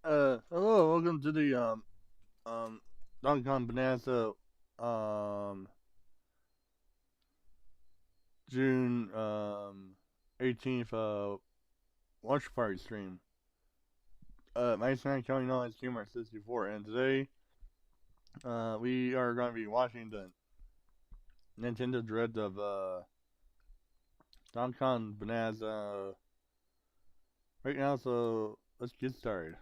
Hello, welcome to the um Donkey Kong Bonanza um June 18th watch party stream. My name is Kelly known as Gamer64, and today we are going to be watching the Nintendo Direct of Donkey Kong Bonanza right now. So let's get started.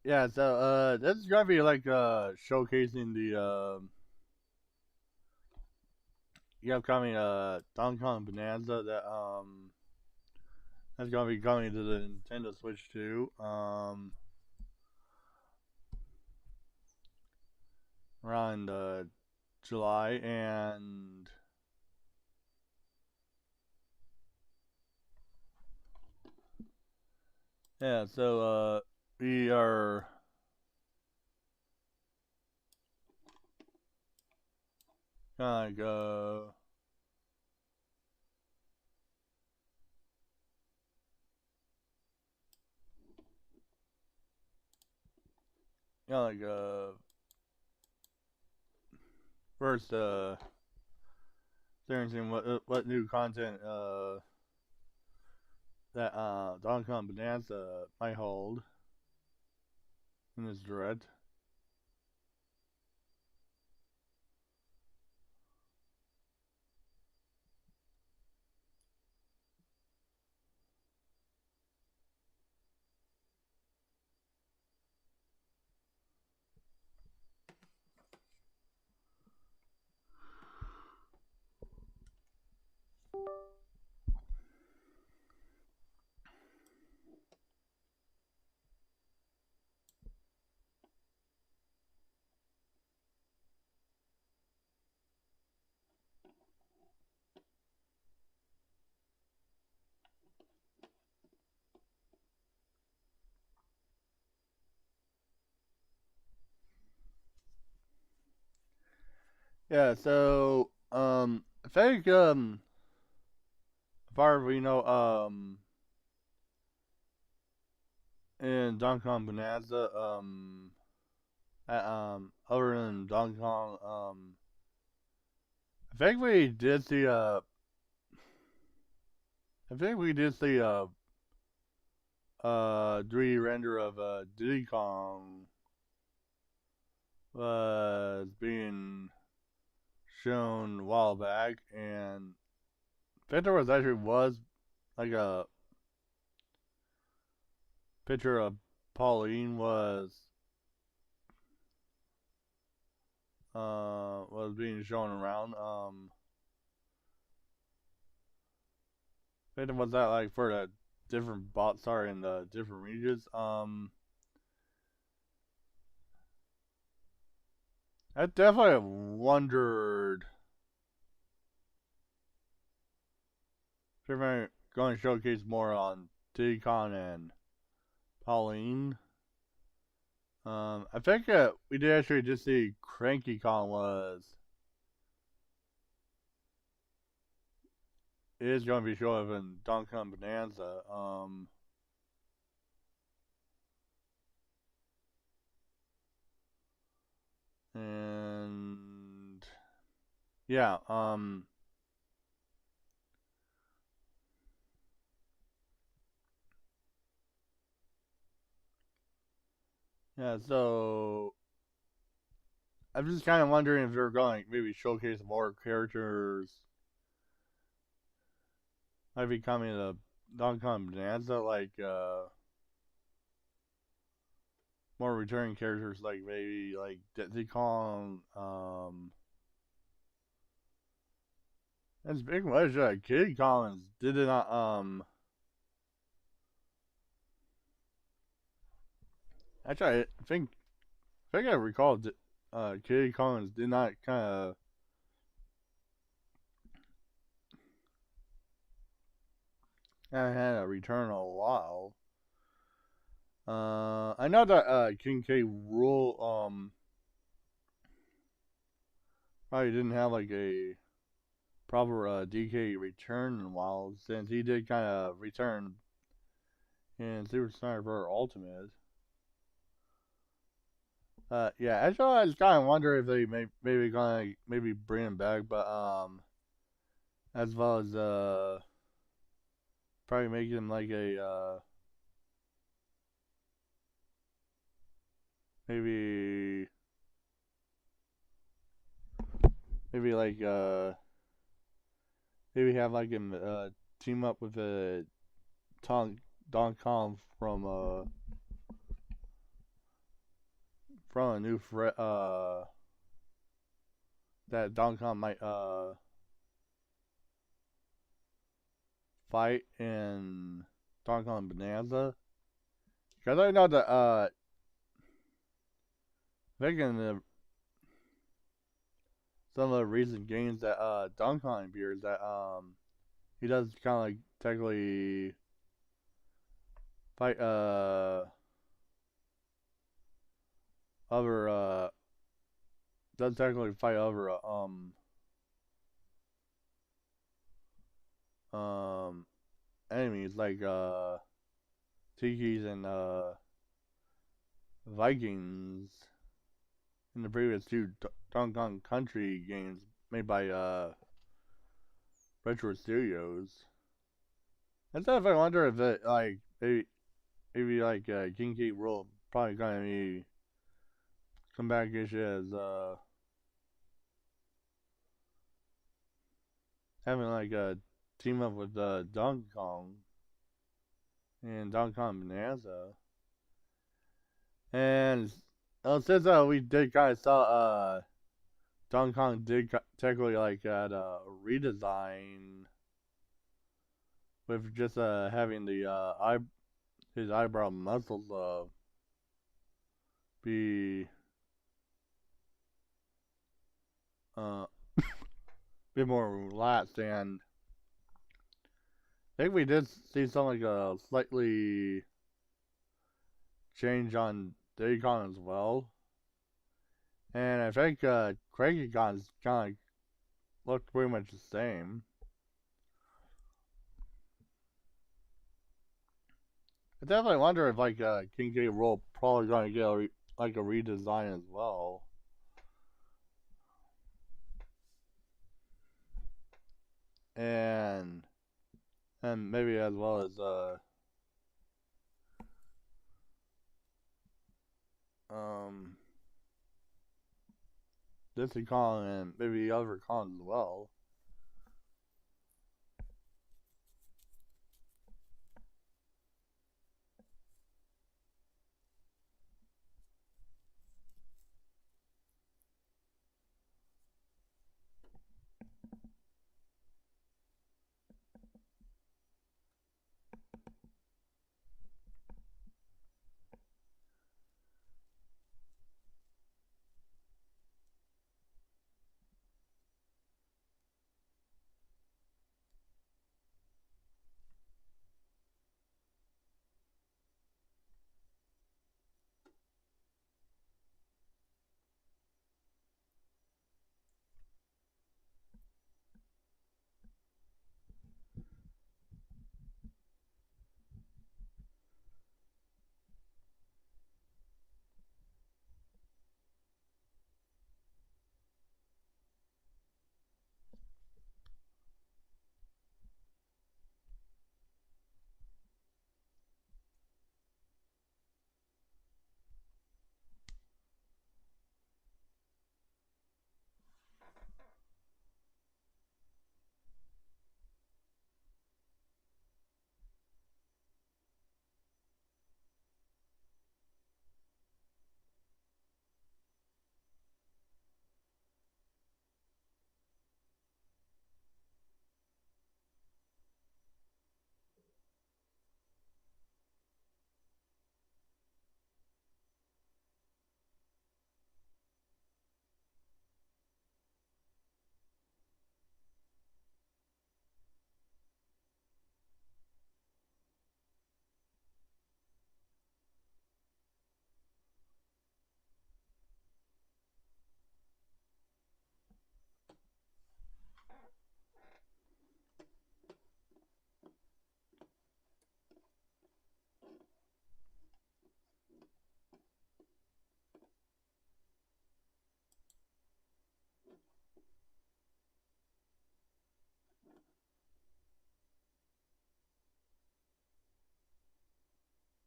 Yeah, so this is gonna be like showcasing the upcoming Donkey Kong Bonanza that's gonna be coming to the Nintendo Switch too. Around July, and yeah, so we are kind of like first experiencing what new content that Donkey Kong Bonanza might hold in this direct. Yeah, so I think as far as we know in Donkey Kong Bonanza other than Donkey Kong I think we did see 3D render of Diddy Kong was being shown a while back, and I think there was like a picture of Pauline was being shown around. I think it was that like for the different bots are in the different regions. I definitely wondered if they're going to showcase more on Diddy Kong and Pauline. I think we did actually just see Cranky Kong is going to be showing up in Donkey Kong Bonanza. And yeah, yeah. So I'm just kind of wondering if they're going to maybe showcase more characters might be coming to Donkey Kong Bonanza, like more returning characters, like maybe like Diddy Kong, and speaking of which, Kid Collins did it not actually I think I recall Kid Collins did not kind of had a return in a while. I know that King K. Rool probably didn't have like a proper DK return in a while, since he did kind of return in Super Sniper Ultimate. Yeah, actually, I was kind of wondering if they maybe gonna maybe bring him back, but as well as probably make him like a maybe like maybe have like him team up with a Don Kong from a new threat that Don Kong might fight in Donkey Kong Bonanza. Because I know that I think in some of the recent games that Donkey Kong appears, that he does kind of like technically fight other does technically fight other um enemies like Tikis and Vikings in the previous two Donkey Kong Country games made by Retro Studios. And so if I wonder if it like maybe like King K. Rool probably gonna be come back ish as having like a team up with Donkey Kong and Donkey Kong Bonanza. And since we did kind of saw Donkey Kong did technically like had a redesign with just having the his eyebrow muscles be a bit more relaxed, and I think we did see something like a slightly change on Diddy Kong as well. And I think Cranky Kon's kind of looked pretty much the same. I definitely wonder if like King K. Rool probably gonna get like a redesign as well. And maybe as well as um Diddy Kong and maybe other Kong as well.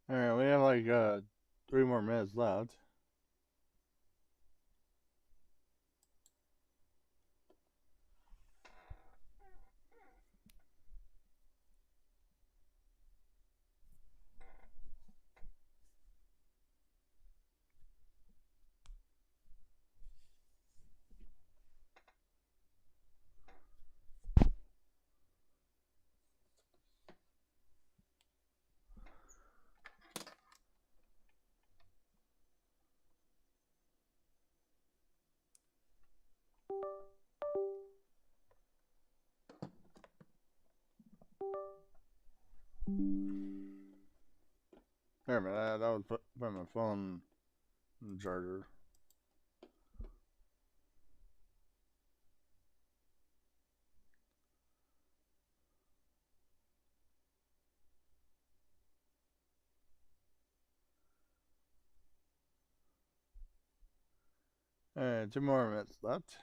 Alright, we have like 3 more minutes left. Here, man, that was put my phone in the charger. Alright, 2 more minutes left.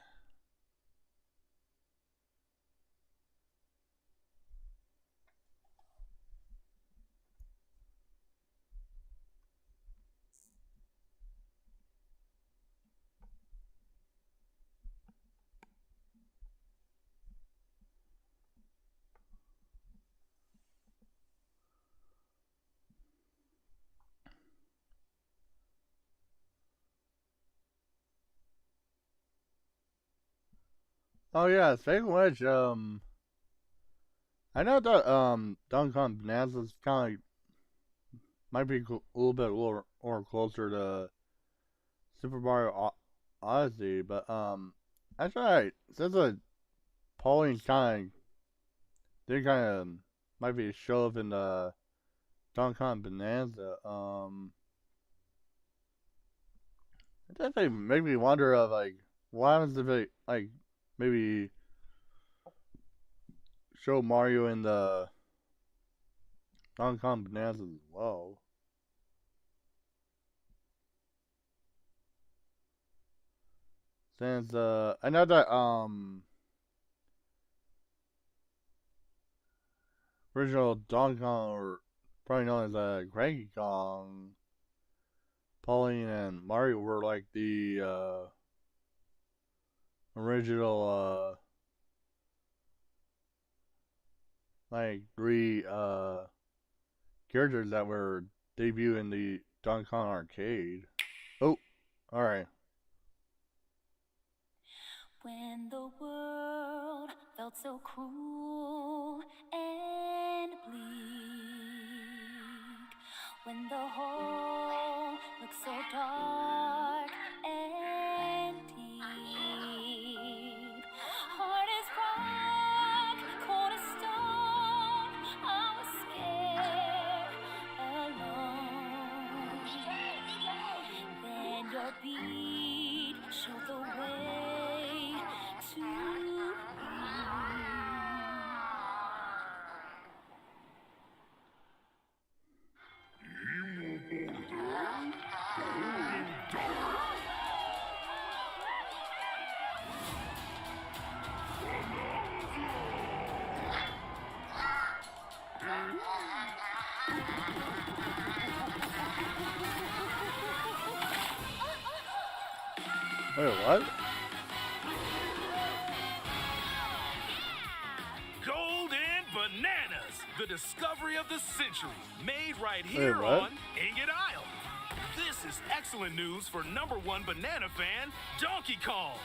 Oh yeah, speaking of which, I know that Donkey Kong Bonanza's kind of like, might be a little bit more closer to Super Mario Odyssey, but that's right. Since Pauline kind of did kind of might be show up in the Donkey Kong Bonanza, it definitely make me wonder of like what happens if it like maybe show Mario in the Donkey Kong Bonanza as well. Since I know that original Donkey Kong, or probably known as Cranky Kong, Pauline and Mario were like the original like 3 characters that were debuted in the Donkey Kong arcade. Oh, all right. When the world felt so cruel and bleak, when the hole looked so dark and deep, hard as rock, cold as stone, I was scared, alone. Then your beat showed the way to you. Wait, what? Golden Bananas, the discovery of the century, made right here what? on Ingot Isle. This is excellent news for #1 banana fan, Donkey Kong.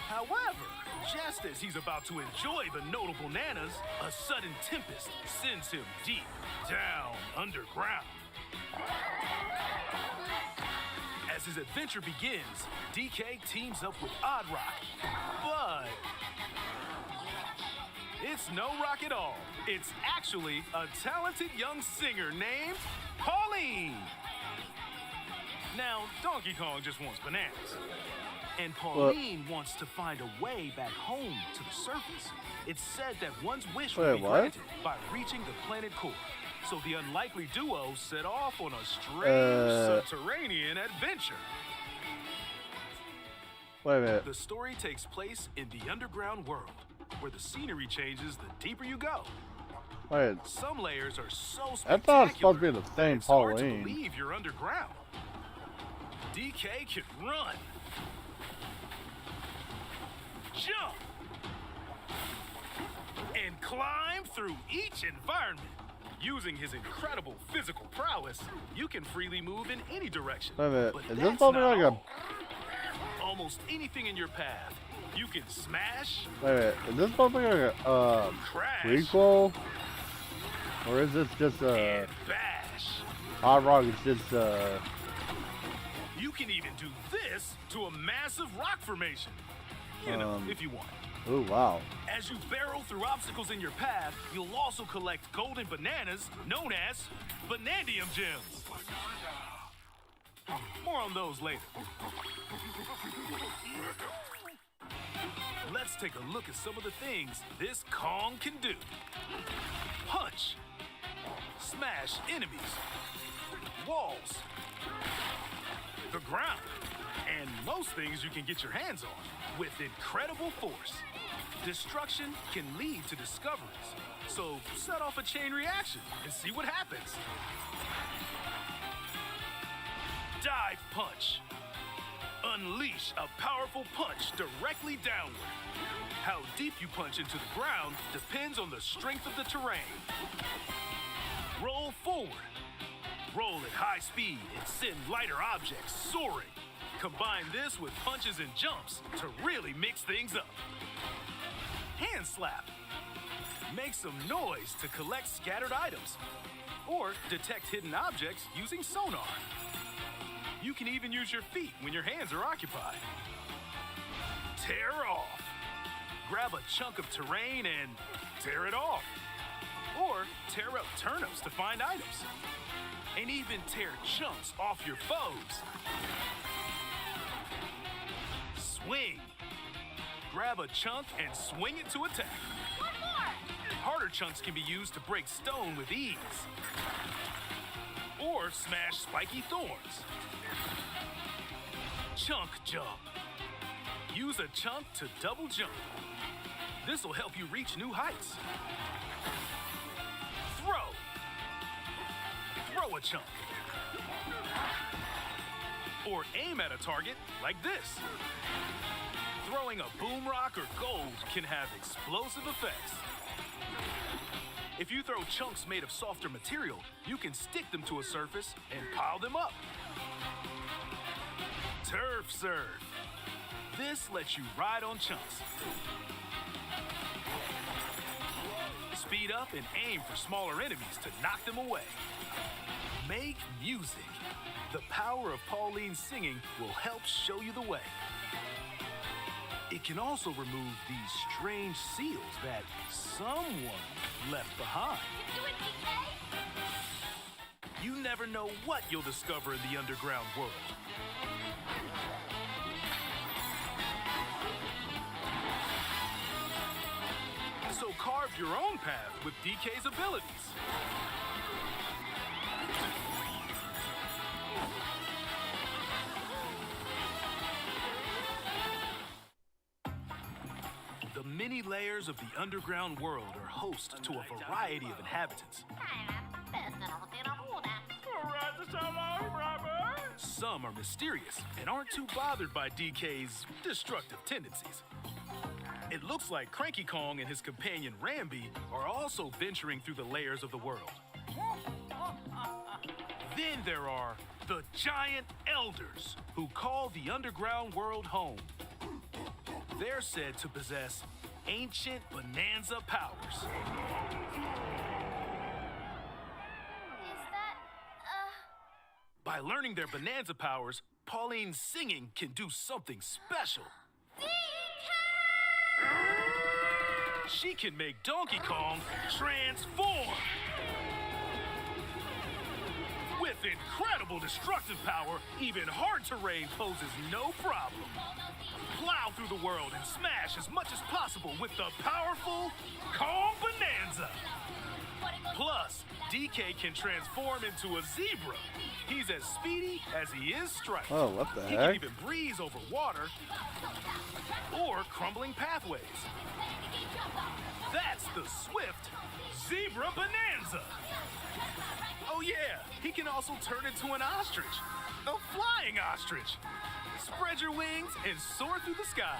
However, just as he's about to enjoy the notable bananas, a sudden tempest sends him deep down underground. As his adventure begins, DK teams up with Odd Rock, but it's no rock at all. It's actually a talented young singer named Pauline. Now, Donkey Kong just wants bananas. And Pauline wants to find a way back home to the surface. It's said that one's wish will be granted by reaching the planet core. So the unlikely duo set off on a strange subterranean adventure. Wait a minute. The story takes place in the underground world, where the scenery changes the deeper you go. Wait, Some layers are so I thought it's supposed spectacular to be the that same it's hard to Pauline. believe you're underground. DK can run, jump, and climb through each environment. Using his incredible physical prowess, you can freely move in any direction. Wait a minute, But is this that's supposed to be not like a... all. Almost anything in your path, you can smash, Wait a minute, is this supposed to be like a crash, prequel? Or is this just and bash. Hot Rock is just You can even do this to a massive rock formation. You know, if you want. oh wow. As you barrel through obstacles in your path, you'll also collect golden bananas known as Banandium gems. More on those later. Let's take a look at some of the things this Kong can do. Punch. Smash enemies. Walls. The ground. And most things you can get your hands on with incredible force. Destruction can lead to discoveries. So set off a chain reaction and see what happens. Dive punch. Unleash a powerful punch directly downward. How deep you punch into the ground depends on the strength of the terrain. Roll forward. Roll at high speed and send lighter objects soaring. Combine this with punches and jumps to really mix things up. Hand slap. Make some noise to collect scattered items. Or detect hidden objects using sonar. You can even use your feet when your hands are occupied. Tear off. Grab a chunk of terrain and tear it off. Or tear up turnips to find items. And even tear chunks off your foes. Swing. Grab a chunk and swing it to attack. One more! Harder chunks can be used to break stone with ease. Or smash spiky thorns. Chunk jump. Use a chunk to double jump. This will help you reach new heights. Throw. Throw a chunk. Or aim at a target like this. Throwing a boom rock or gold can have explosive effects. If you throw chunks made of softer material, you can stick them to a surface and pile them up. Turf serve. This lets you ride on chunks. Speed up and aim for smaller enemies to knock them away. Make music. The power of Pauline's singing will help show you the way. It can also remove these strange seals that someone left behind. You do it, DK? You never know what you'll discover in the underground world. So carve your own path with DK's abilities. The many layers of the underground world are host to a variety of inhabitants. Some are mysterious and aren't too bothered by DK's destructive tendencies. It looks like Cranky Kong and his companion Rambi are also venturing through the layers of the world. Then there are the Giant Elders, who call the underground world home. They're said to possess ancient Bananza powers. Is that, By learning their Bananza powers, Pauline's singing can do something special. She can make Donkey Kong transform. With incredible destructive power, even hard terrain poses no problem. Plow through the world and smash as much as possible with the powerful Kong Bananza. Plus, DK can transform into a zebra. He's as speedy as he is striped. Oh, what the He heck? can even breeze over water or crumbling pathways. That's the swift Zebra Bananza. Oh yeah, he can also turn into an ostrich. A flying ostrich. Spread your wings and soar through the sky.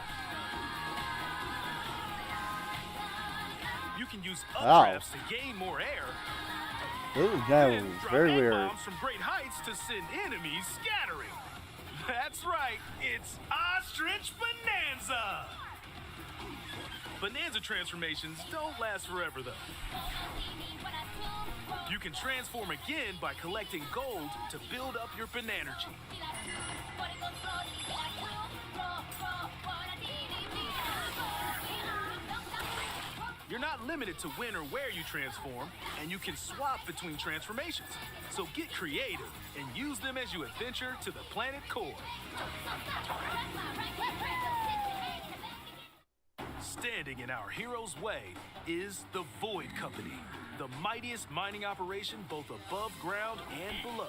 You can use updrafts to gain more air. This is Then kind of drop very egg weird. bombs from great heights to send enemies scattering. That's right, it's Ostrich Bananza. Bananza transformations don't last forever though. You can transform again by collecting gold to build up your Banergy. You're not limited to when or where you transform, and you can swap between transformations. So get creative and use them as you adventure to the planet core. Standing in our hero's way is the Void Company, the mightiest mining operation both above ground and below.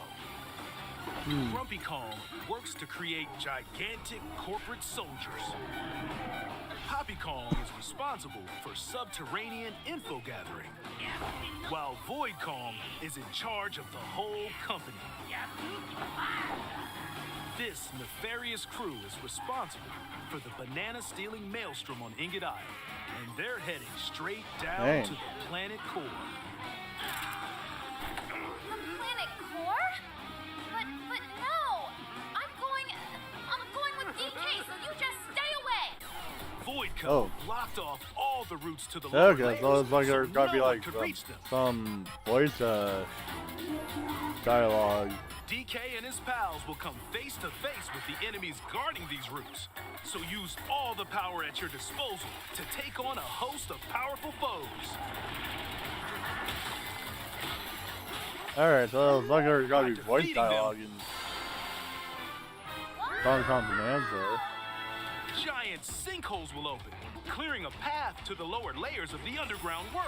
Grumpy Kong works to create gigantic corporate soldiers. Poppy Kong is responsible for subterranean info gathering, while Void Kong is in charge of the whole company. This nefarious crew is responsible for the banana-stealing maelstrom on Ingot Isle, and they're heading straight down Dang. to the planet core. The planet core? But no! I'm going with DK, so you just stay away! Void Oh. Code blocked off all the routes to the lower Okay, layers, so it's like there's gotta be no one like could reach them. some voice dialogue. DK and his pals will come face to face with the enemies guarding these routes. So use all the power at your disposal to take on a host of powerful foes. Alright, so it's like there's gotta be By voice defeating them- dialogue in Donkey Kong Bonanza. Giant sinkholes will open, clearing a path to the lower layers of the underground world.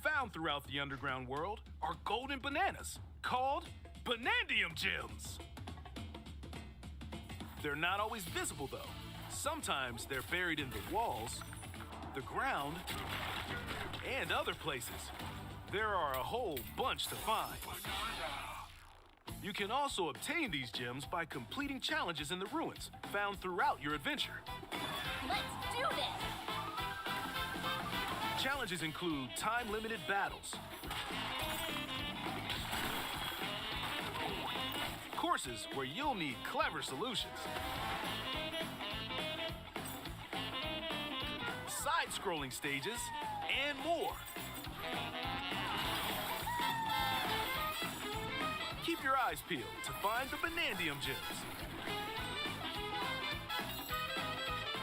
Found throughout the underground world are golden bananas called Banandium Gems. They're not always visible though. Sometimes they're buried in the walls, the ground, and other places. There are a whole bunch to find. You can also obtain these gems by completing challenges in the ruins found throughout your adventure. Let's do this! Challenges include time-limited battles, courses where you'll need clever solutions, side-scrolling stages, and more. Keep your eyes peeled to find the Banandium Gems.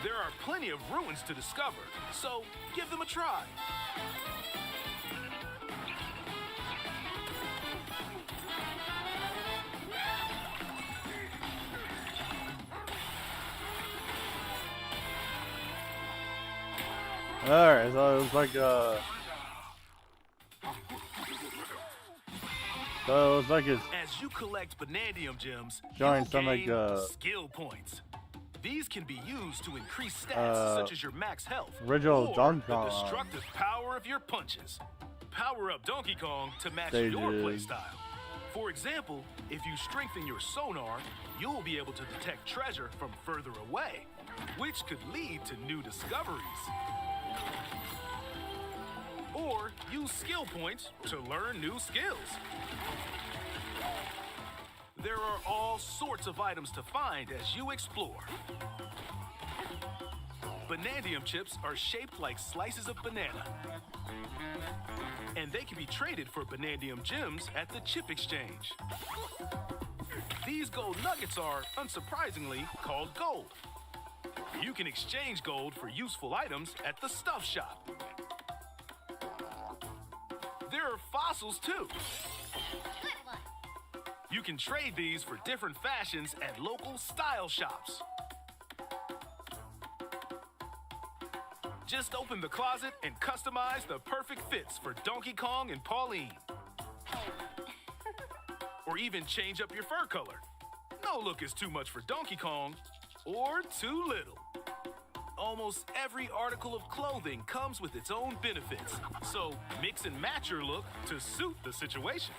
There are plenty of ruins to discover, so give them a try. Alright, so it's like so it's like it's As you collect Banandium Gems, Showing you will some, like, gain skill points. These can be used to increase stats such as your max health original or Donkey the Kong destructive power of your punches. Power up Donkey Kong to match your stages. playstyle. For example, if you strengthen your sonar, you'll be able to detect treasure from further away, which could lead to new discoveries. Or use skill points to learn new skills. There are all sorts of items to find as you explore. Banandium chips are shaped like slices of banana. And they can be traded for Banandium gems at the chip exchange. These gold nuggets are, unsurprisingly, called gold. You can exchange gold for useful items at the stuff shop. There are fossils too. Good one! You can trade these for different fashions at local style shops. Just open the closet and customize the perfect fits for Donkey Kong and Pauline. Or even change up your fur color. No look is too much for Donkey Kong, or too little. Almost every article of clothing comes with its own benefits, so mix and match your look to suit the situation.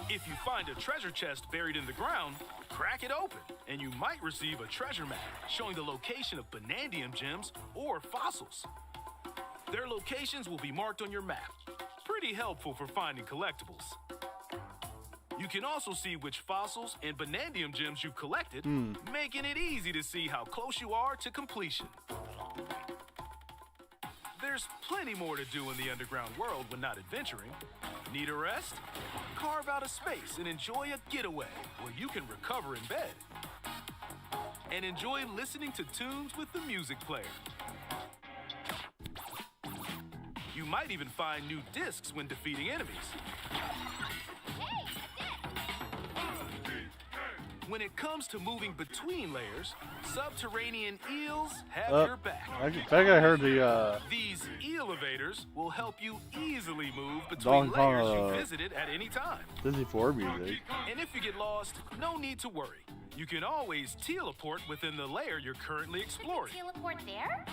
If you find a treasure chest buried in the ground, crack it open, and you might receive a treasure map showing the location of Banandium gems or fossils. Their locations will be marked on your map. Pretty helpful for finding collectibles. You can also see which fossils and Banandium gems you've collected, making it easy to see how close you are to completion. There's plenty more to do in the underground world when not adventuring. Need a rest? Carve out a space and enjoy a getaway where you can recover in bed. And enjoy listening to tunes with the music player. You might even find new discs when defeating enemies. When it comes to moving between layers, subterranean eels have your back. I think I heard the These elevators will help you easily move Donkey between Kong, layers you visited at any time. 64 music. And if you get lost, no need to worry. You can always teleport within the layer you're currently exploring. Teleport there?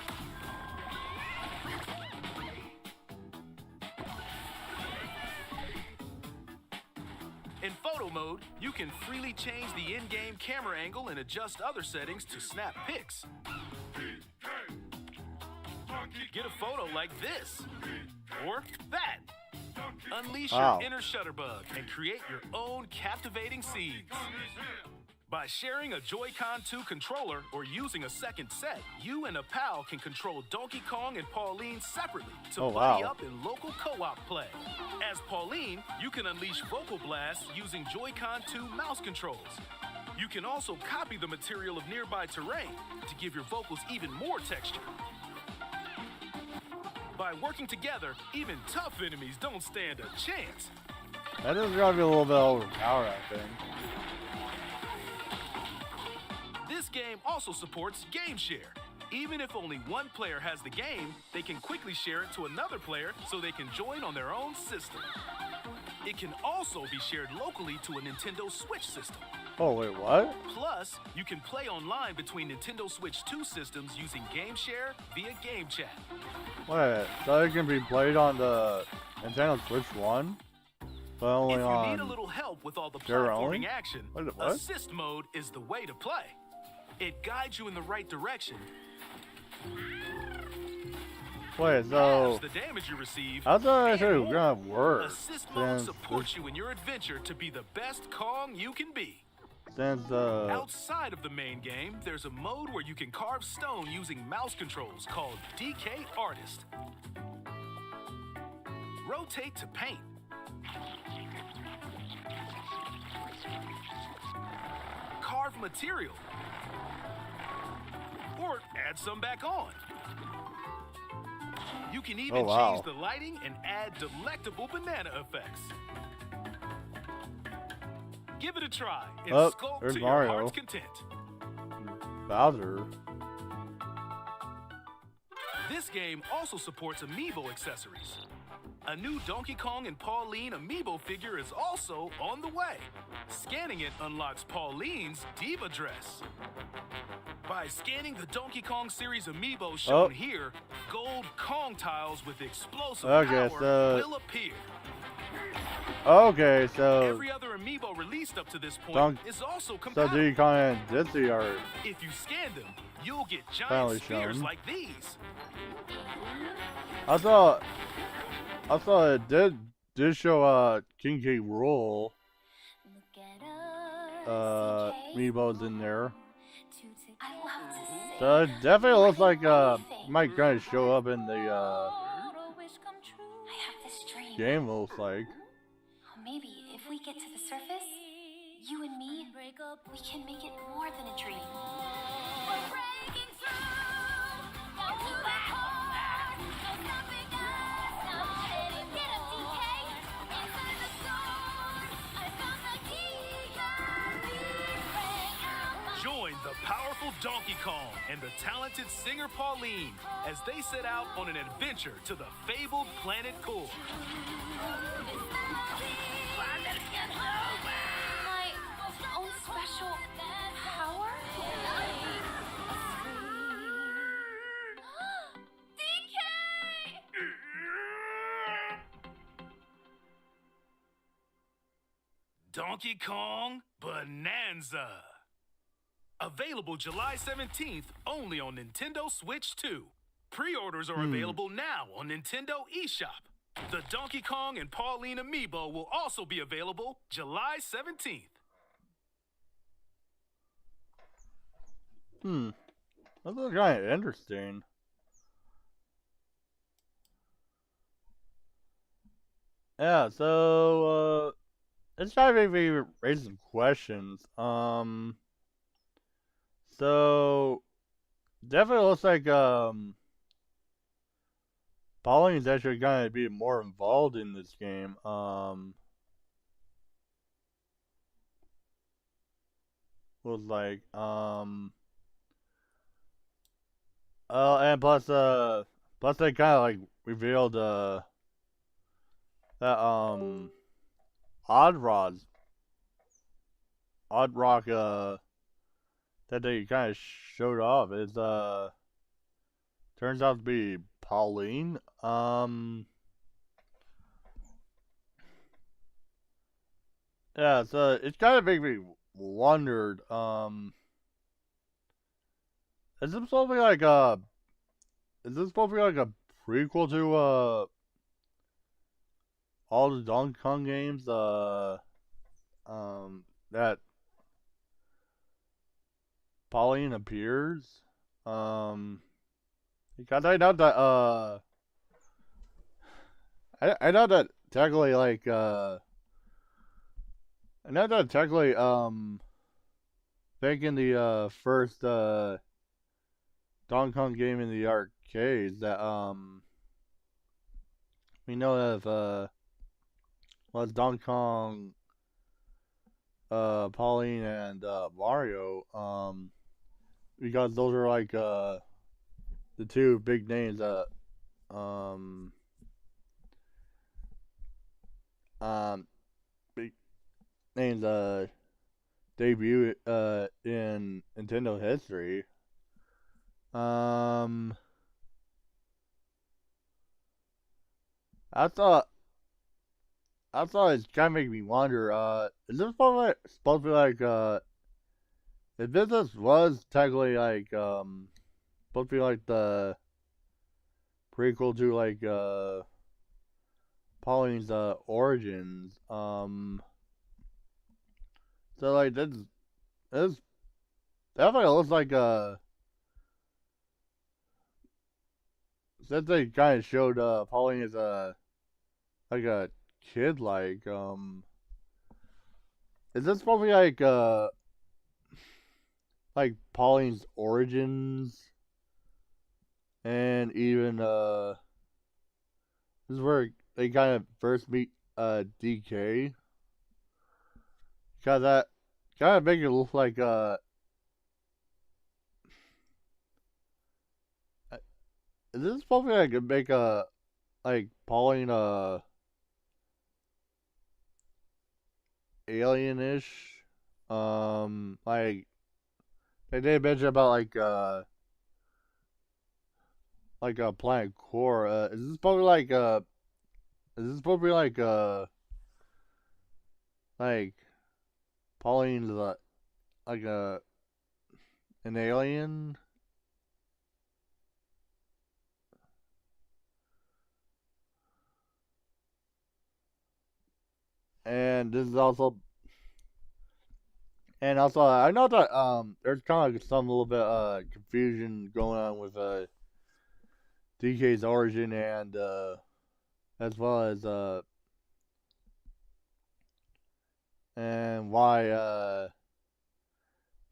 In photo mode, you can freely change the in-game camera angle and adjust other settings to snap pics. Get a photo like this, or that. Unleash Wow. your inner shutterbug and create your own captivating scenes. By sharing a Joy-Con 2 controller or using a second set, you and a pal can control Donkey Kong and Pauline separately to buddy up in local co-op play. As Pauline, you can unleash vocal blasts using Joy-Con 2 mouse controls. You can also copy the material of nearby terrain to give your vocals even more texture. By working together, even tough enemies don't stand a chance. That is gonna be a little bit overpowered, I think. This game also supports Game Share. Even if only one player has the game, they can quickly share it to another player so they can join on their own system. It can also be shared locally to a Nintendo Switch system. Oh, wait, what? Plus, you can play online between Nintendo Switch 2 systems using Game Share via Game Chat. Wait, so it can be played on the Nintendo Switch 1? But only If you on need a little help with all the your platforming own? action, What? Assist mode is the way to play. It guides you in the right direction. Wait, so Halves the damage you receive. how's that and actually more. gonna work? Assist mode Since supports you in your adventure to be the best Kong you can be. Since Outside of the main game, there's a mode where you can carve stone using mouse controls called DK Artist. Rotate to paint. Carve material. Or add some back on. You can even change the lighting and add delectable banana effects. Give it a try and sculpt there's to Mario. your heart's content. Bowser. This game also supports amiibo accessories. A new Donkey Kong and Pauline amiibo figure is also on the way. Scanning it unlocks Pauline's diva dress. By scanning the Donkey Kong series amiibo shown here, gold Kong tiles with explosive power will appear. Okay, so Every other amiibo released up to this point is also compatible. So Donkey Kong and Dizzy are If you scan them, you'll get giant finally spheres shown. like these. I thought it did show King K. Rool amiibos in there. So it definitely looks like might kind of show up in the game, looks like. Maybe if we get to the surface, you and me, we can make it more than a dream. We're breaking through, down to the core. No stopping us, not letting get up, DK. Inside the storm, I found the key. powerful Donkey Kong and the talented singer Pauline as they set out on an adventure to the fabled planet Core. My own special power? DK! Donkey Kong Bananza. Available July 17th only on Nintendo Switch 2. Pre-orders are available now on Nintendo eShop. The Donkey Kong and Pauline amiibo will also be available July 17th. That looks kind of interesting. Yeah, so, it's trying to make me raise some questions. So, definitely looks like, Pauline's actually gonna be more involved in this game. Was like, and plus they kind of like revealed, that, Odd Rod, Odd Rock, that they kind of showed off is, turns out to be Pauline. Yeah, so it's kind of made me wondered, is this supposed to be like a, prequel to, all the Donkey Kong games, that Pauline appears? Because I know that, I know that technically, like, I know that technically, back in the, first, Donkey Kong game in the arcades, that, we know of, was Donkey Kong, Pauline, and, Mario, because those are, like, the two big names that, big names, debut, in Nintendo history. I thought it's kind of making me wonder, is this supposed to be like, if this was technically like, supposed to be like the prequel to like, Pauline's, origins, so like, this definitely looks like, since they kind of showed, Pauline as like a kid, like, is this supposed to be like Pauline's origins, and even, this is where they kind of first meet, DK, because that kind of make it look like, is this supposed to be like make a, like, Pauline, alienish, like, they did mention about like a planet core. Is this supposed to be like, like Pauline's, like an alien? And this is also, and also, I know that, there's kind of some little bit, confusion going on with, DK's origin, and, as well as, and why,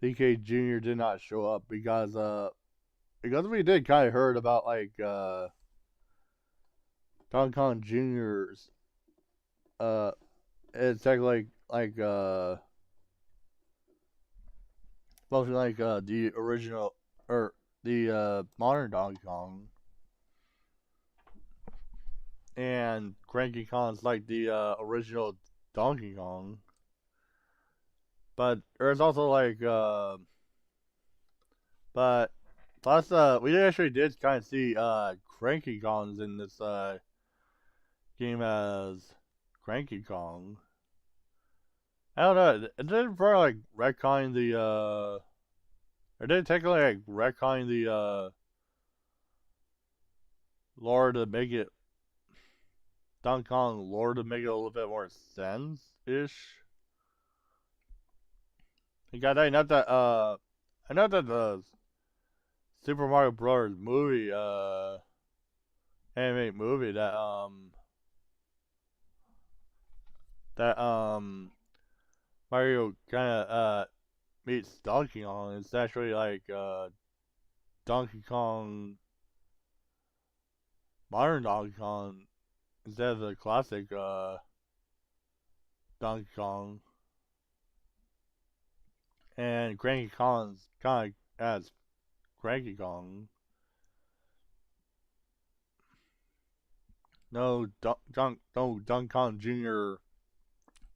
DK Jr. did not show up, because we did kind of heard about, like, Donkey Kong Jr.'s, it's technically, like, supposed to be like the original or the modern Donkey Kong, and Cranky Kong's like the original Donkey Kong. But there's also like but plus we actually did kind of see Cranky Kongs in this game as Cranky Kong. I don't know. It did probably like retcon the or did it technically like retcon the lore to make it Donkey Kong lore to make it a little bit more sense ish. Because I know that the Super Mario Bros. Movie animated movie that Mario kinda meets Donkey Kong. It's actually like Donkey Kong modern Donkey Kong instead of the classic Donkey Kong. And Cranky Kong's kinda as Cranky Kong. No Donkey Kong Jr.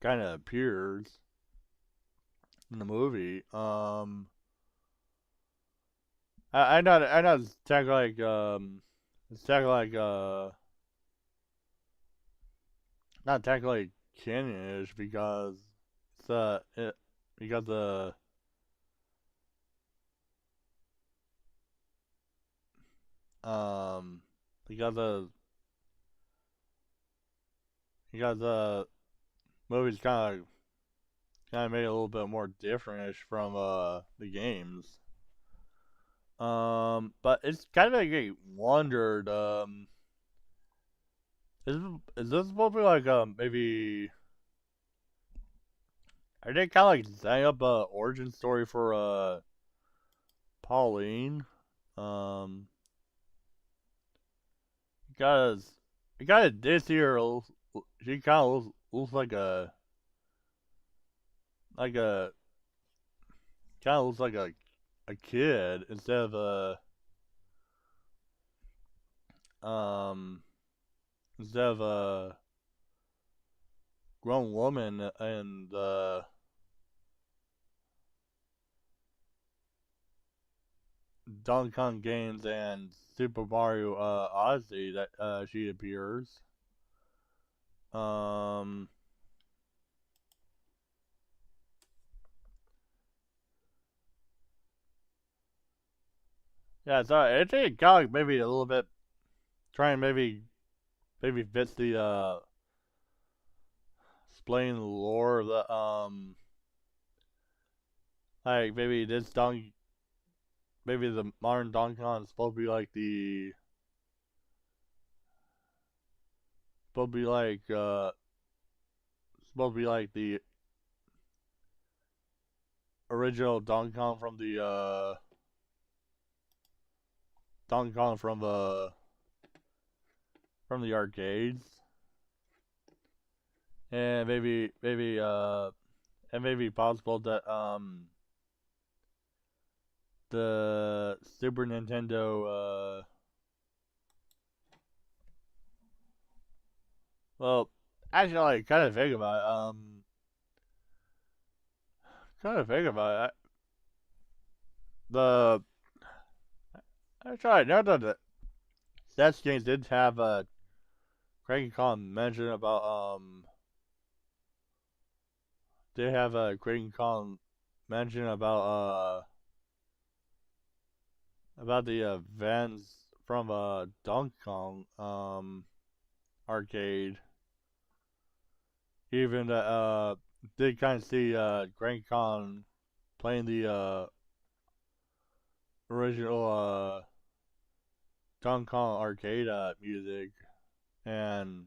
kinda appears in the movie. I know it's tech like not technically canon-ish because it's because um because the because the movie's kind of made it a little bit more different-ish from the games. But it's kind of like I wondered is this supposed to be like maybe are they kind of like setting up a origin story for Pauline? Um, because it kind of this year she kind of looks like a kind of looks like a kid instead of um instead of a grown woman and Donkey Kong games and Super Mario Odyssey that she appears. Um, yeah, so I think it got like maybe a little bit trying maybe fits the explain the lore of the like maybe the modern Donkey Kong is supposed to be like the supposed to be like supposed to be like the original Donkey Kong from the Donkey Kong from the arcades, and maybe possible that the Super Nintendo well actually like kind of think about it the actually I know that the Stats games did have Cranky Kong mention about they have a Cranky Kong mention about the events from Donkey Kong arcade. Even that did kind of see Cranky Kong playing the original Donkey Kong arcade music, and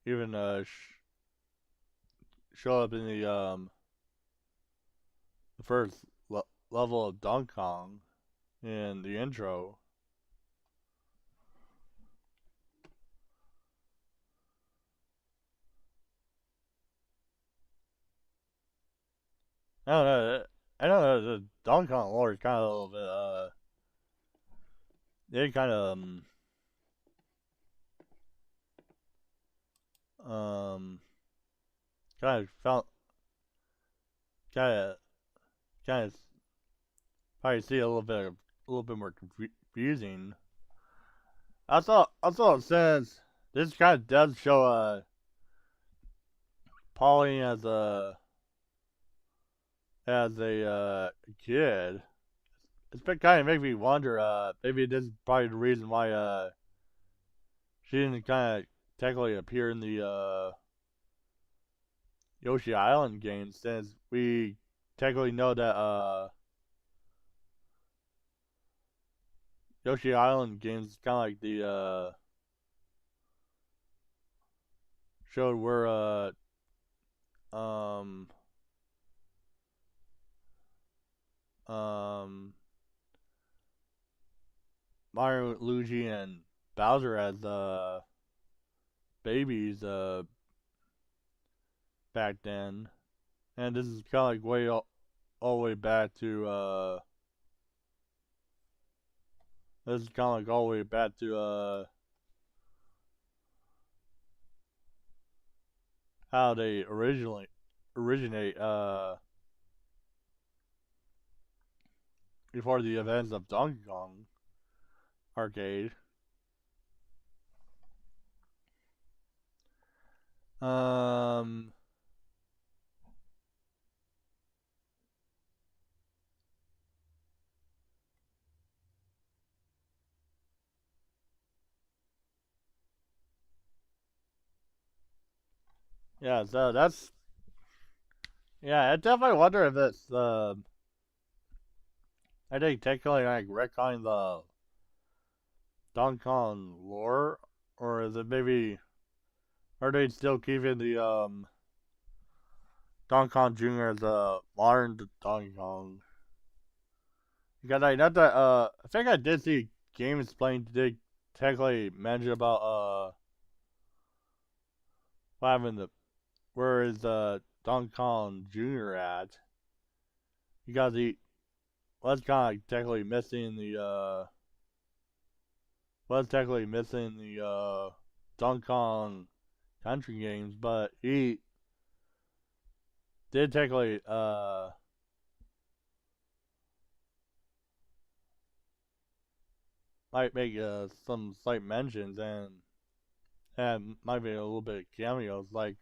even show up in the first level of Donkey Kong in the intro. I don't know. I know the Donkey Kong lore is kind of a little bit, they kind of, um, kind of felt, kind of, kind of, probably see a little bit more confusing. Also, since this kind of does show, Pauline as a kid, it's been kind of make me wonder, maybe this is probably the reason why, she didn't kind of technically appear in the, Yoshi Island games, since we technically know that, Yoshi Island games is kind of like the, showed where, um, um, Mario, Luigi, and Bowser as, babies, back then. And this is kind of like way all the way back to, this is kind of like all the way back to, how they originate, before the events of Donkey Kong arcade. Um, yeah, so that's, yeah, I definitely wonder if it's, I think technically like retconning the Donkey Kong lore, or is it maybe, are they still keeping the, Donkey Kong Jr. as a modern Donkey Kong? Because I know that, I think I did see games playing today technically mention about, what happened to, where is, Donkey Kong Jr. at? Because he was kind of like technically missing the, Donkey Kong Country games, but he did technically, might make, some slight mentions, and might be a little bit of cameos, like,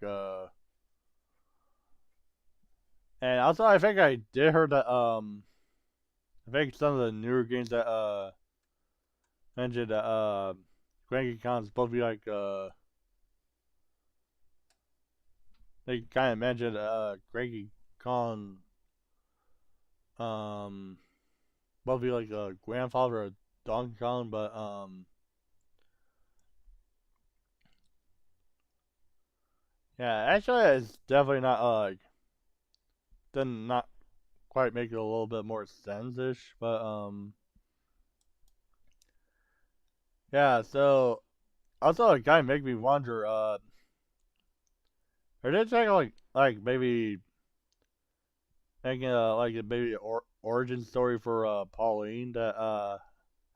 and also I think I did hear that, I think some of the newer games that, mentioned that, Cranky Con's supposed to be like, they kind of mentioned, Cranky Con, supposed to be like a grandfather of Donkey Kong, but, yeah, actually, it's definitely not, did not quite make it a little bit more sense-ish, but, yeah, so, also, it kind of make me wonder, are they taking, like, maybe, making, like, a maybe origin story for, Pauline, that,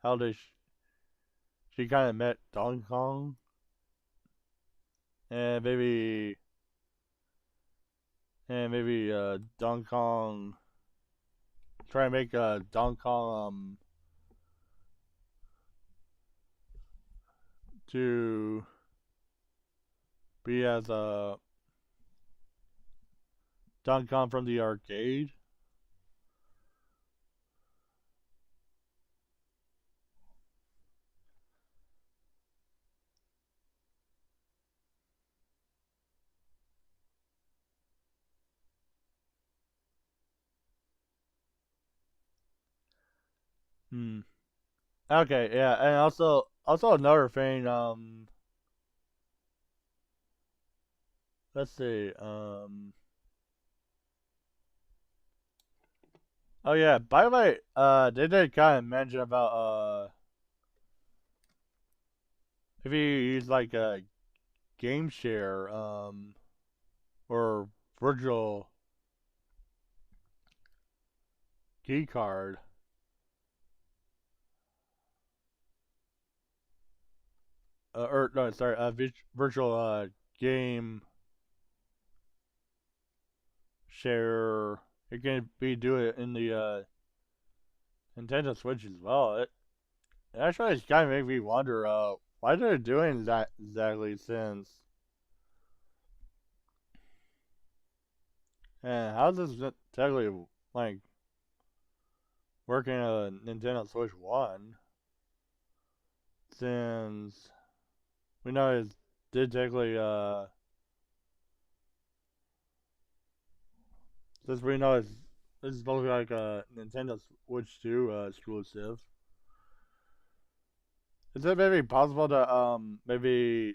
how she kind of met Donkey Kong, and maybe, Donkey Kong, try to make, Donkey Kong, to be as, Donkey Kong from the arcade. Hmm. Okay, yeah, and also another thing, let's see, oh yeah, by the way, they did kind of mention about, if you use like a game share, or virtual, key card. Or no, sorry, virtual game share. It can be do it in the Nintendo Switch as well. It actually just kind of made me wonder, why they're doing that exactly since, and how does this technically like working a Nintendo Switch One, since we know it did technically since we know this is supposed to be like a Nintendo Switch 2 exclusive. Is it maybe possible to maybe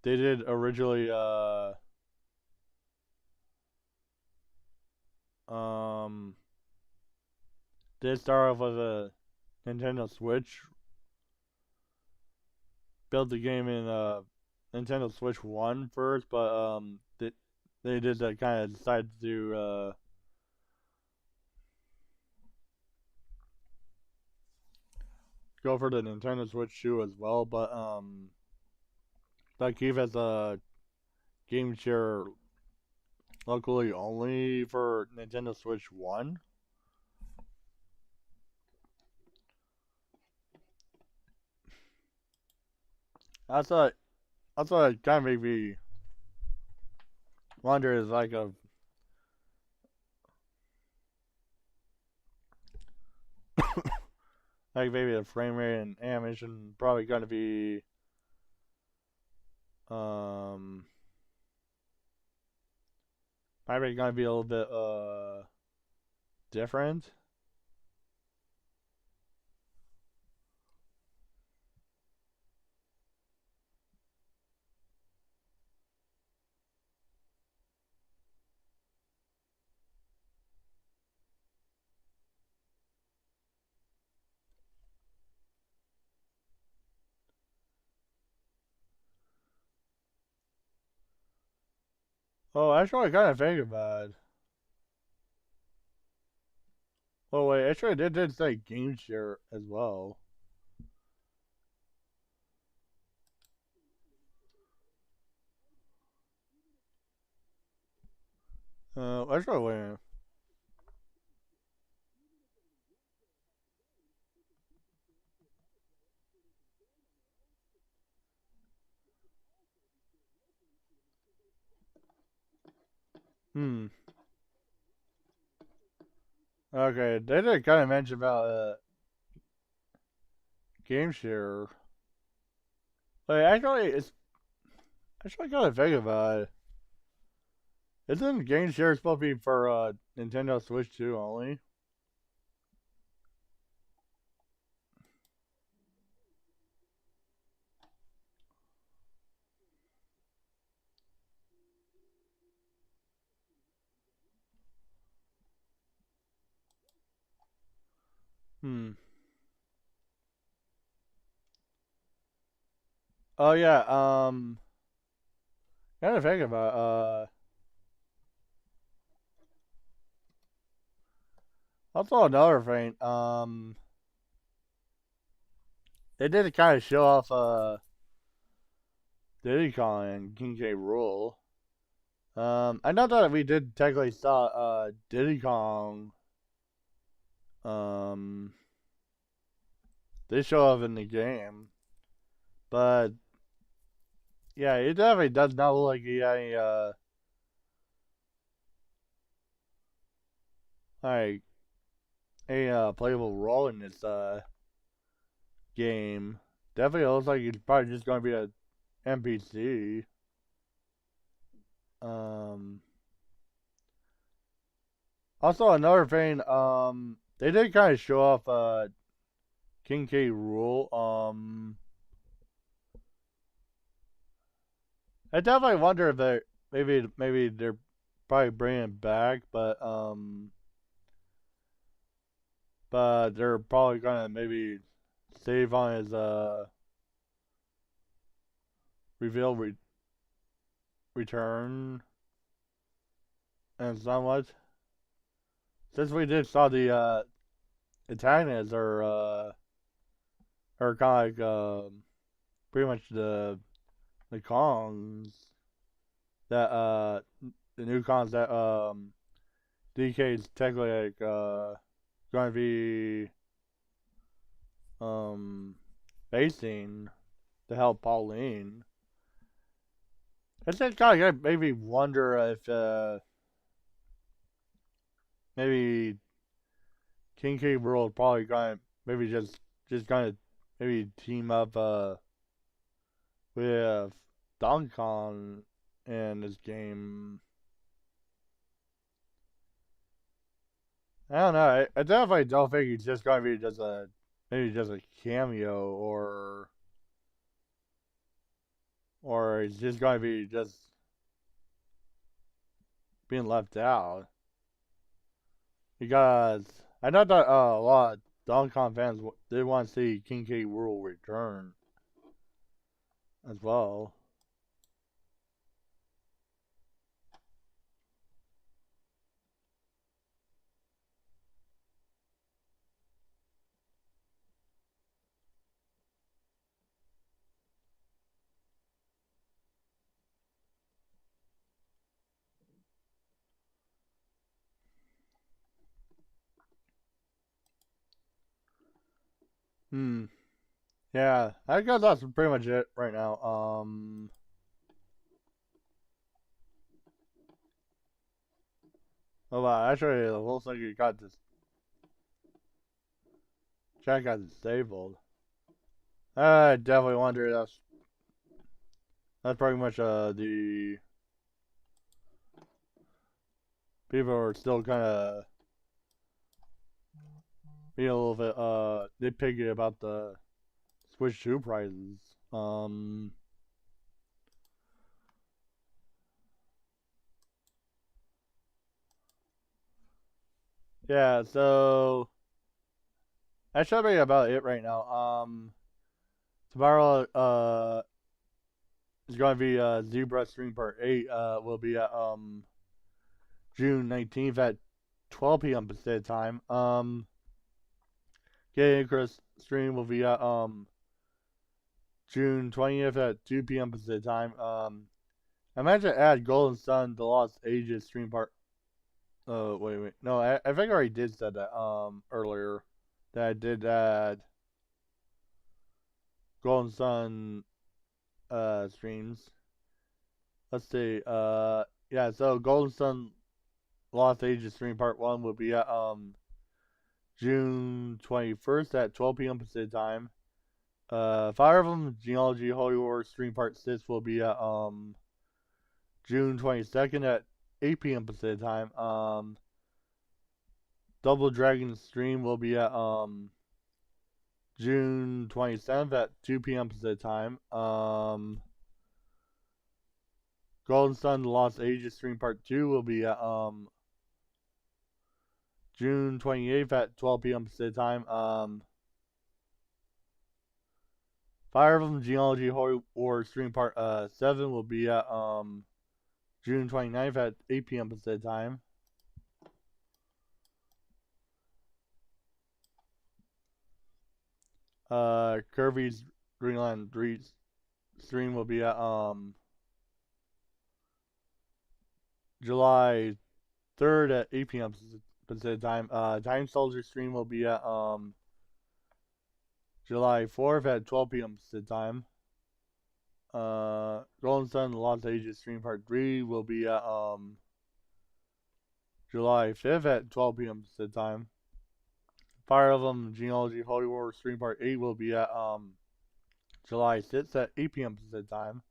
they did originally um did start off with a Nintendo Switch, built the game in Nintendo Switch 1 first, but they did that kind of decide to go for the Nintendo Switch 2 as well, but that keep as a game share locally only for Nintendo Switch 1. That's what it kind of made me wonder, is like a like maybe the frame rate and animation probably gonna be um probably gonna be a little bit different. Oh, actually, I kind of think about it. Oh wait, actually, they did say game share as well. Actually, wait a minute. Hmm. Okay, they did kind of mention about game share. Wait, actually, it's actually kind of think about it. Isn't game share supposed to be for Nintendo Switch 2 only? Hmm. Oh yeah. Kind of think about also another thing. They did kind of show off Diddy Kong and King K. Rool. I know that we did technically saw Diddy Kong. Um, they show up in the game, but yeah, it definitely does not look like he had any like a playable role in this game. Definitely looks like he's probably just gonna be a NPC. Um, Also another thing, they did kind of show off King K. Rool. I definitely wonder if they maybe they're probably bringing it back, but they're probably gonna maybe save on his reveal return and somewhat. since we did saw the antagonists are kind of like pretty much the Kongs that the new Kongs that DK's technically like going to be facing to help Pauline. It's just kind of maybe wonder if maybe King K World probably going to maybe just kind of maybe team up with Donkey Kong in this game. I don't know. I definitely don't think he's just going to be just a maybe just a cameo or he's just going to be just being left out. Because I know that a lot of Donkey Kong fans they want to see King K. Rool return as well. Yeah, I guess that's pretty much it right now. Oh wow, actually, it looks like you got this. Chat got disabled. I definitely wonder that's pretty much the people are still kind of being a little bit nitpicky about the Switch 2 prices. Yeah, so that should be about it right now. Tomorrow is going to be Zebra Stream Part 8 will be at June 19th at 12 p.m. Pacific time. Gay Icarus stream will be at June 20th at 2 p.m. Pacific time. I meant to add Golden Sun, The Lost Ages stream part. Wait. No, I think I already did said that earlier. That I did add Golden Sun streams. Let's see. Yeah, so Golden Sun Lost Ages stream part 1 will be at June 21st at 12 p.m. Pacific time. Fire Emblem Genealogy Holy War stream part 6 will be at June 22nd at 8 p.m. Pacific time. Double Dragon stream will be at June 27th at 2 p.m. Pacific time. Golden Sun The Lost Ages stream part 2 will be at June 28th at 12 p.m. Pacific time. Fire Emblem Genealogy Holy War stream part 7 will be at June 29th at 8 p.m. Pacific time. Kirby's Dreamland 3 stream will be at July 3rd at 8 p.m. Pacific time. Time Soldier stream will be at July 4th at 12 p.m. Pacific time. Golden Sun The Lost Ages stream part 3 will be at July 5th at 12 p.m. Pacific time. Fire Emblem Genealogy Holy War stream part 8 will be at July 6th at 8 p.m. Pacific time.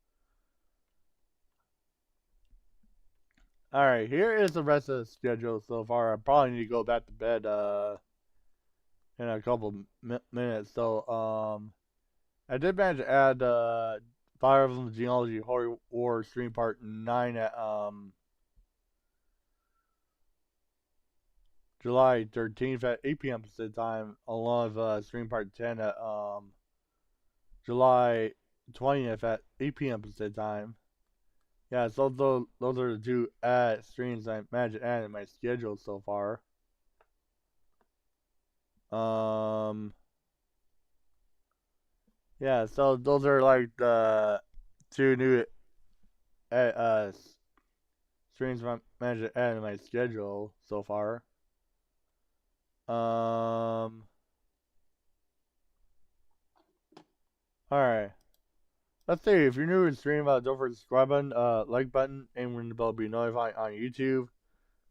Alright, here is the rest of the schedule so far. I probably need to go back to bed in a couple minutes. So I did manage to add Fire Emblem Genealogy Holy War stream part 9 at July 13th at 8 p.m. Pacific time, along with stream part 10 at July 20th at 8 p.m. Pacific time. Yeah, so those are the two streams I managed to add in my schedule so far. Yeah, so those are like the two new streams I managed to add in my schedule so far. Alright. Let's see, if you're new to the stream, don't forget to subscribe button, like button, and ring the bell to be notified on YouTube.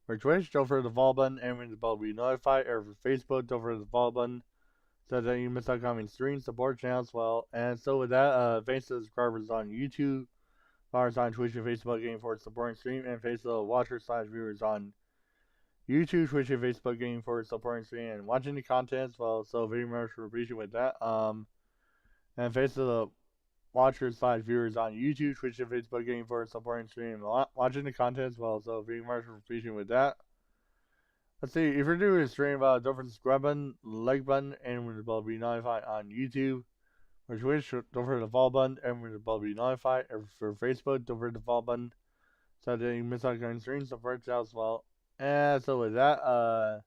For Twitch, don't forget the follow button, and ring the bell to be notified. Or for Facebook, don't forget the follow button, so that you miss upcoming streams, support channel as well. And so with that, thanks to the subscribers on YouTube, followers on Twitch and Facebook, game for supporting stream, and thanks to the watchers/viewers on YouTube, Twitch, and Facebook, game for supporting stream and watching the content as well. So very much appreciate with that. And thanks to the watchers/viewers on YouTube, Twitch, and Facebook, game for supporting stream and watching the content as well. So very much appreciate with that. Let's see, if you're doing a stream, don't forget the subscribe button, like button, and ring the bell to be notified on YouTube. For Twitch, don't forget the follow button, and ring the bell to be notified. And for Facebook, don't forget the follow button, so that you miss out on streams, support out as well. And so with that,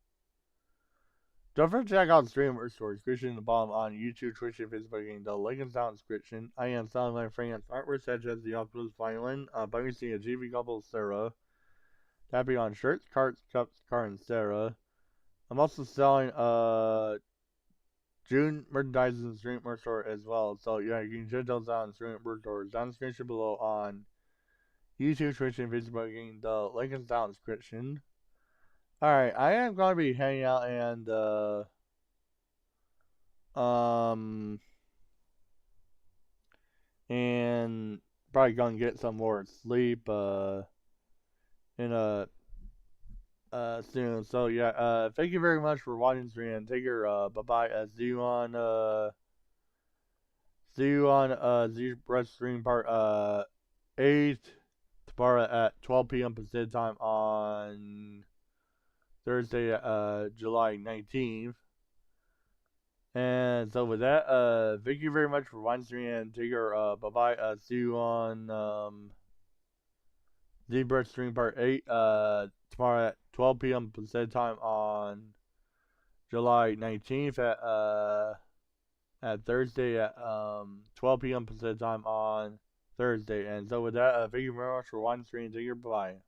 don't forget to check out the stream or story description in the bottom on YouTube, Twitch, and Facebook, and the link is down in the description. I am selling my freelance artwork such as the Octopus Violin, by using a GV couple Sarah. That'd be on shirts, cards, cups, cards, etc. I'm also selling June merchandise in the stream merch store as well. So yeah, you can check those out in the stream merch store. Down the description below on YouTube, Twitch, and Facebook. Again, the link is down in the description. Alright, I am gonna be hanging out and probably gonna get some more sleep in a soon. So yeah, thank you very much for watching stream, and take care. Bye bye. See you on Z stream part 8 tomorrow at 12 p.m. Pacific time on Thursday, July 19th. And so with that, thank you very much for watching stream, and take care. Bye bye. See you on Z stream part 8 tomorrow at 12 p.m. Pacific time on July 19th at Thursday at 12 p.m. Pacific time on Thursday. And so with that, thank you very much for watching stream. Take care. Bye.